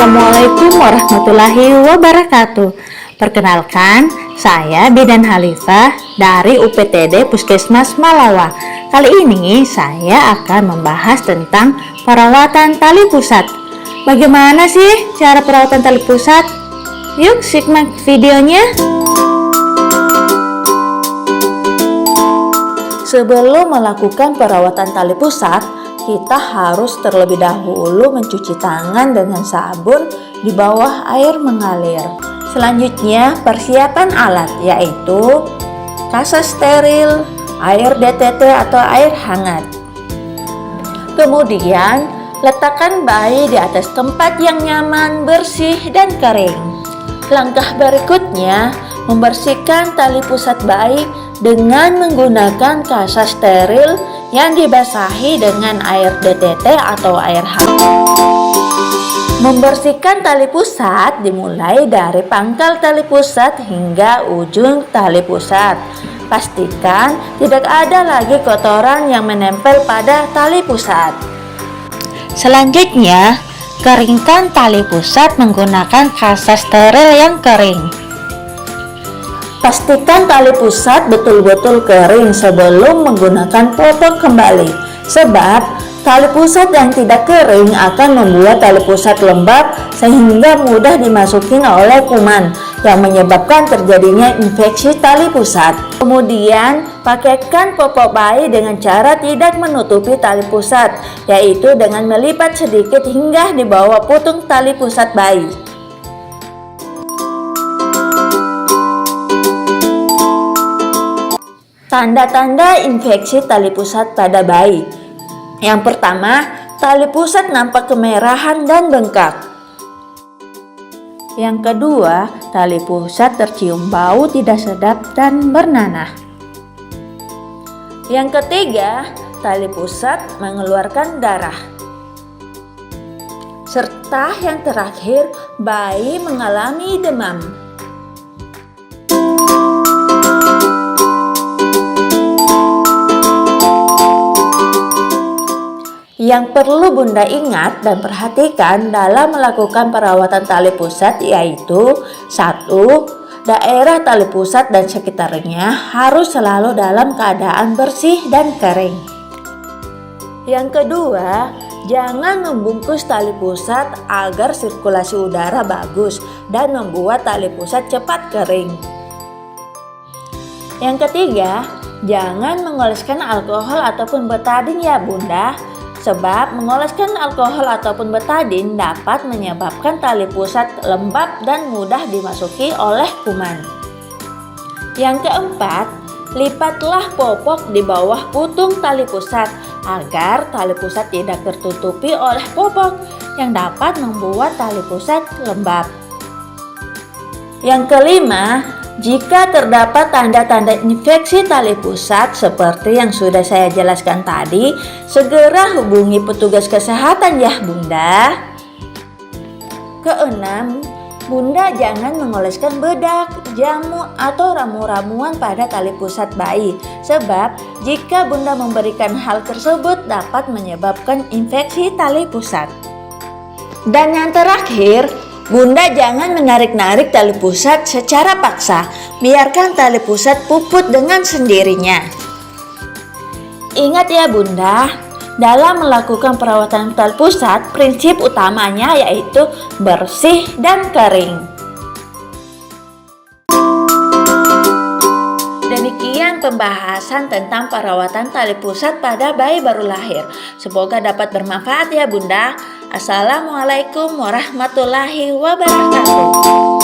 Assalamualaikum warahmatullahi wabarakatuh. Perkenalkan, saya Bidan Halifah dari UPTD Puskesmas Malawa. Kali ini saya akan membahas tentang perawatan tali pusat. Bagaimana sih cara perawatan tali pusat? Yuk simak videonya. Sebelum melakukan perawatan tali pusat, kita harus terlebih dahulu mencuci tangan dengan sabun di bawah air mengalir. Selanjutnya, persiapan alat yaitu kasa steril, air DTT atau air hangat. Kemudian, letakkan bayi di atas tempat yang nyaman, bersih, dan kering. Langkah berikutnya, membersihkan tali pusat bayi dengan menggunakan kasa steril yang dibasahi dengan air DTT atau air hangat. Membersihkan tali pusat dimulai dari pangkal tali pusat hingga ujung tali pusat. Pastikan tidak ada lagi kotoran yang menempel pada tali pusat. Selanjutnya, keringkan tali pusat menggunakan kasa steril yang kering. Pastikan tali pusat betul-betul kering sebelum menggunakan popok kembali, sebab tali pusat yang tidak kering akan membuat tali pusat lembab sehingga mudah dimasukin oleh kuman yang menyebabkan terjadinya infeksi tali pusat. Kemudian, pakaikan popok bayi dengan cara tidak menutupi tali pusat, yaitu dengan melipat sedikit hingga di bawah putung tali pusat bayi. Tanda-tanda infeksi tali pusat pada bayi. Yang pertama, tali pusat nampak kemerahan dan bengkak. Yang kedua, tali pusat tercium bau tidak sedap dan bernanah. Yang ketiga, tali pusat mengeluarkan darah. Serta yang terakhir, bayi mengalami demam. Yang perlu Bunda ingat dan perhatikan dalam melakukan perawatan tali pusat yaitu 1. Daerah tali pusat dan sekitarnya harus selalu dalam keadaan bersih dan kering. Yang kedua, jangan membungkus tali pusat agar sirkulasi udara bagus dan membuat tali pusat cepat kering. Yang ketiga, jangan mengoleskan alkohol ataupun betadin ya Bunda, sebab mengoleskan alkohol ataupun betadin dapat menyebabkan tali pusat lembab dan mudah dimasuki oleh kuman. Yang keempat, lipatlah popok di bawah putung tali pusat agar tali pusat tidak tertutupi oleh popok yang dapat membuat tali pusat lembab. Yang kelima, jika terdapat tanda-tanda infeksi tali pusat seperti yang sudah saya jelaskan tadi, segera hubungi petugas kesehatan ya Bunda. Keenam, Bunda jangan mengoleskan bedak, jamu, atau ramu-ramuan pada tali pusat bayi, sebab jika Bunda memberikan hal tersebut dapat menyebabkan infeksi tali pusat. Dan yang terakhir, Bunda jangan menarik-narik tali pusat secara paksa, biarkan tali pusat puput dengan sendirinya. Ingat ya Bunda, dalam melakukan perawatan tali pusat, prinsip utamanya yaitu bersih dan kering. Demikian pembahasan tentang perawatan tali pusat pada bayi baru lahir. Semoga dapat bermanfaat ya Bunda. Assalamualaikum warahmatullahi wabarakatuh.